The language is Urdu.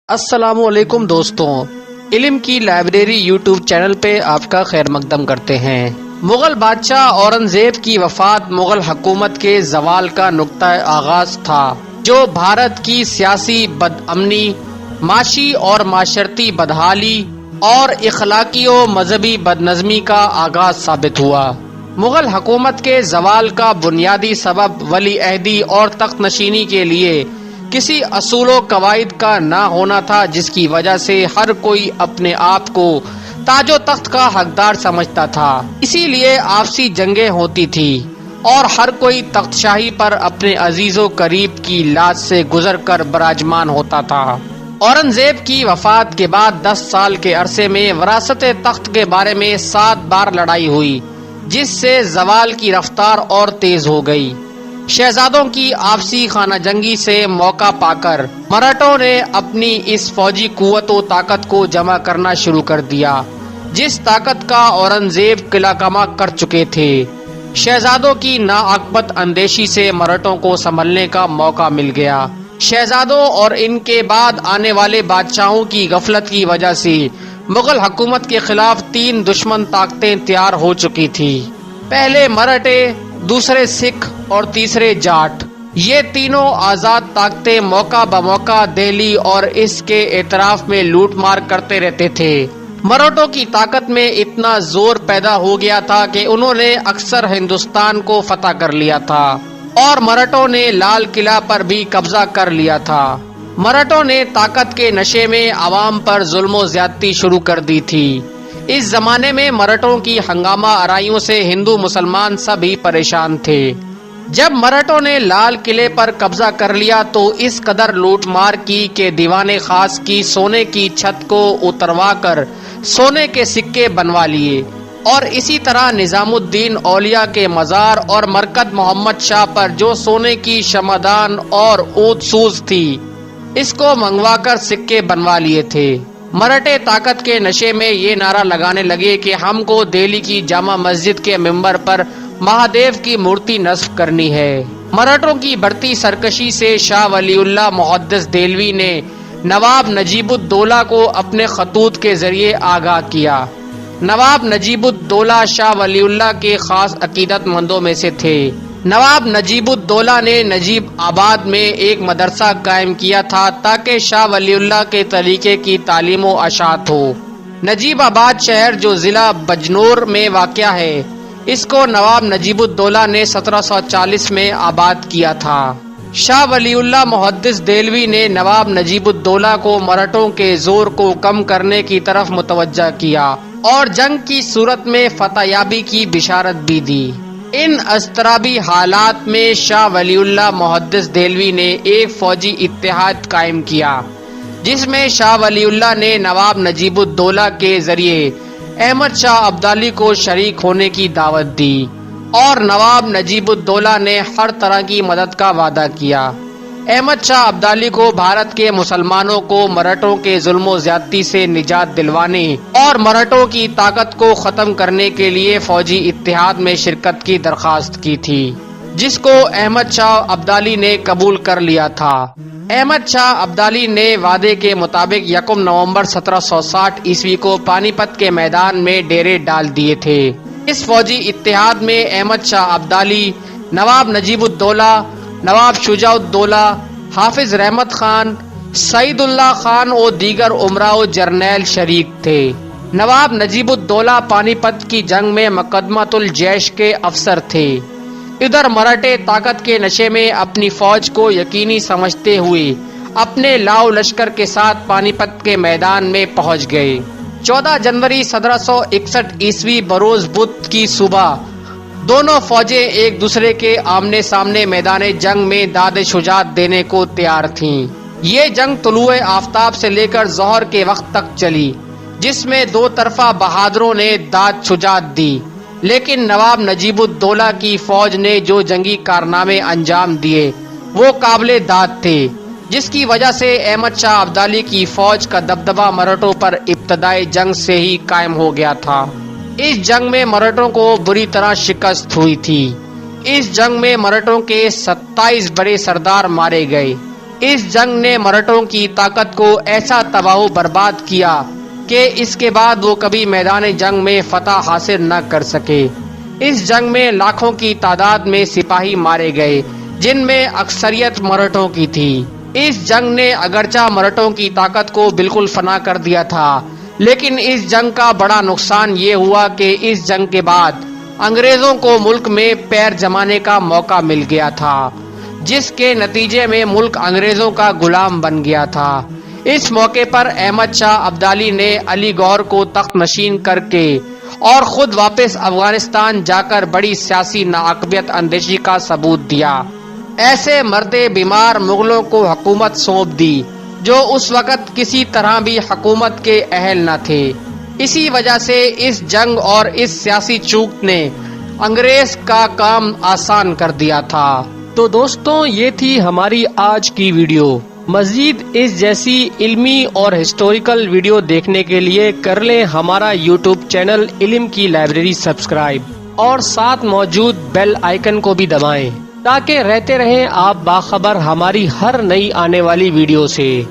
السلام علیکم دوستوں، علم کی لائبریری یوٹیوب چینل پہ آپ کا خیر مقدم کرتے ہیں۔ مغل بادشاہ اورنگزیب کی وفات مغل حکومت کے زوال کا نقطہ آغاز تھا، جو بھارت کی سیاسی بدامنی، معاشی اور معاشرتی بدحالی اور اخلاقی و مذہبی بدنظمی کا آغاز ثابت ہوا۔ مغل حکومت کے زوال کا بنیادی سبب ولی عہدی اور تخت نشینی کے لیے کسی اصول و قواعد کا نہ ہونا تھا، جس کی وجہ سے ہر کوئی اپنے آپ کو تاج و تخت کا حقدار سمجھتا تھا۔ اسی لیے آپسی جنگیں ہوتی تھی اور ہر کوئی تخت شاہی پر اپنے عزیز و قریب کی لاج سے گزر کر براجمان ہوتا تھا۔ اورنگزیب کی وفات کے بعد 10 سال کے عرصے میں وراثت تخت کے بارے میں 7 بار لڑائی ہوئی، جس سے زوال کی رفتار اور تیز ہو گئی۔ شہزادوں کی آپسی خانہ جنگی سے موقع پا کر مراٹھوں نے اپنی اس فوجی قوت و طاقت کو جمع کرنا شروع کر دیا، جس طاقت کا اورنگزیب قلعہ کما کر چکے تھے۔ شہزادوں کی ناعاقبت اندیشی سے مراٹھوں کو سنبھلنے کا موقع مل گیا۔ شہزادوں اور ان کے بعد آنے والے بادشاہوں کی غفلت کی وجہ سے مغل حکومت کے خلاف 3 دشمن طاقتیں تیار ہو چکی تھی۔ پہلے مراٹھے، دوسرے سکھ اور تیسرے جاٹ۔ یہ تینوں آزاد طاقتیں موقع بموقع دہلی اور اس کے اطراف میں لوٹ مار کرتے رہتے تھے۔ مراٹھوں کی طاقت میں اتنا زور پیدا ہو گیا تھا کہ انہوں نے اکثر ہندوستان کو فتح کر لیا تھا اور مراٹھوں نے لال قلعہ پر بھی قبضہ کر لیا تھا۔ مراٹھوں نے طاقت کے نشے میں عوام پر ظلم و زیادتی شروع کر دی تھی۔ اس زمانے میں مراٹھوں کی ہنگامہ آرائیوں سے ہندو مسلمان سب ہی پریشان تھے۔ جب مراٹھوں نے لال قلعے پر قبضہ کر لیا تو اس قدر لوٹ مار کی کہ دیوان خاص کی سونے کی چھت کو اتروا کر سونے کے سکے بنوا لیے، اور اسی طرح نظام الدین اولیاء کے مزار اور مرکز محمد شاہ پر جو سونے کی شمعدان اور عود سوز تھی، اس کو منگوا کر سکے بنوا لیے تھے۔ مراٹھے طاقت کے نشے میں یہ نعرہ لگانے لگے کہ ہم کو دہلی کی جامع مسجد کے منبر پر مہادیو کی مورتی نصب کرنی ہے۔ مراٹھوں کی بڑھتی سرکشی سے شاہ ولی اللہ محدث دہلوی نے نواب نجیب الدولہ کو اپنے خطوط کے ذریعے آگاہ کیا۔ نواب نجیب الدولہ شاہ ولی اللہ کے خاص عقیدت مندوں میں سے تھے۔ نواب نجیب الدولہ نے نجیب آباد میں ایک مدرسہ قائم کیا تھا تاکہ شاہ ولی اللہ کے طریقے کی تعلیم و اشاعت ہو۔ نجیب آباد شہر جو ضلع بجنور میں واقع ہے، اس کو نواب نجیب الدولہ نے 1740 میں آباد کیا تھا۔ شاہ ولی اللہ محدث دہلوی نے نواب نجیب الدولہ کو مراٹھوں کے زور کو کم کرنے کی طرف متوجہ کیا اور جنگ کی صورت میں فتح یابی کی بشارت بھی دی۔ ان اضطرابی حالات میں شاہ ولی اللہ محدث دہلوی نے ایک فوجی اتحاد قائم کیا، جس میں شاہ ولی اللہ نے نواب نجیب الدولہ کے ذریعے احمد شاہ ابدالی کو شریک ہونے کی دعوت دی اور نواب نجیب الدولہ نے ہر طرح کی مدد کا وعدہ کیا۔ احمد شاہ ابدالی کو بھارت کے مسلمانوں کو مراٹھوں کے ظلم و زیادتی سے نجات دلوانے اور مراٹھوں کی طاقت کو ختم کرنے کے لیے فوجی اتحاد میں شرکت کی درخواست کی تھی، جس کو احمد شاہ ابدالی نے قبول کر لیا تھا۔ احمد شاہ ابدالی نے وعدے کے مطابق 1 نومبر 1760 عیسوی کو پانی پت کے میدان میں ڈیرے ڈال دیے تھے۔ اس فوجی اتحاد میں احمد شاہ ابدالی، نواب نجیب الدولہ، نواب شجاع الدولہ، حافظ رحمت خان، سعید اللہ خان اور دیگر امراء و جرنیل شریک تھے۔ نواب نجیب الدولہ پانی پت کی جنگ میں مقدمۃ الجیش کے افسر تھے۔ ادھر مراٹھے طاقت کے نشے میں اپنی فوج کو یقینی سمجھتے ہوئے اپنے لاؤ لشکر کے ساتھ پانی پت کے میدان میں پہنچ گئے۔ 14 جنوری 1761 عیسوی بروز بدھ کی صبح دونوں فوجیں ایک دوسرے کے آمنے سامنے میدان جنگ میں داد شجاعت دینے کو تیار تھیں۔ یہ جنگ طلوع آفتاب سے لے کر ظہر کے وقت تک چلی، جس میں دو طرفہ بہادروں نے داد شجاعت دی، لیکن نواب نجیب الدولہ کی فوج نے جو جنگی کارنامے انجام دیے وہ قابل داد تھے، جس کی وجہ سے احمد شاہ ابدالی کی فوج کا دبدبہ مراٹھوں پر ابتدائی جنگ سے ہی قائم ہو گیا تھا۔ اس جنگ میں مراٹھوں کو بری طرح شکست ہوئی تھی۔ اس جنگ میں مراٹھوں کے 27 بڑے سردار مارے گئے اس جنگ نے مراٹھوں کی طاقت کو ایسا تباہ و برباد کیا کہ اس کے بعد وہ کبھی میدان جنگ میں فتح حاصل نہ کر سکے۔ اس جنگ میں لاکھوں کی تعداد میں سپاہی مارے گئے، جن میں اکثریت مراٹھوں کی تھی۔ اس جنگ نے اگرچہ مراٹھوں کی طاقت کو بالکل فنا کر دیا تھا، لیکن اس جنگ کا بڑا نقصان یہ ہوا کہ اس جنگ کے بعد انگریزوں کو ملک میں پیر جمانے کا موقع مل گیا تھا، جس کے نتیجے میں ملک انگریزوں کا غلام بن گیا تھا۔ اس موقع پر احمد شاہ ابدالی نے علی گوہر کو تخت نشین کر کے اور خود واپس افغانستان جا کر بڑی سیاسی ناعقبیت اندیشی کا ثبوت دیا۔ ایسے مرد بیمار مغلوں کو حکومت سونپ دی جو اس وقت کسی طرح بھی حکومت کے اہل نہ تھے۔ اسی وجہ سے اس جنگ اور اس سیاسی چوک نے انگریز کا کام آسان کر دیا تھا۔ تو دوستوں، یہ تھی ہماری آج کی ویڈیو۔ مزید اس جیسی علمی اور ہسٹوریکل ویڈیو دیکھنے کے لیے کر لیں ہمارا یوٹیوب چینل علم کی لائبریری سبسکرائب اور ساتھ موجود بیل آئیکن کو بھی دبائیں تاکہ رہتے رہیں آپ باخبر ہماری ہر نئی آنے والی ویڈیو سے۔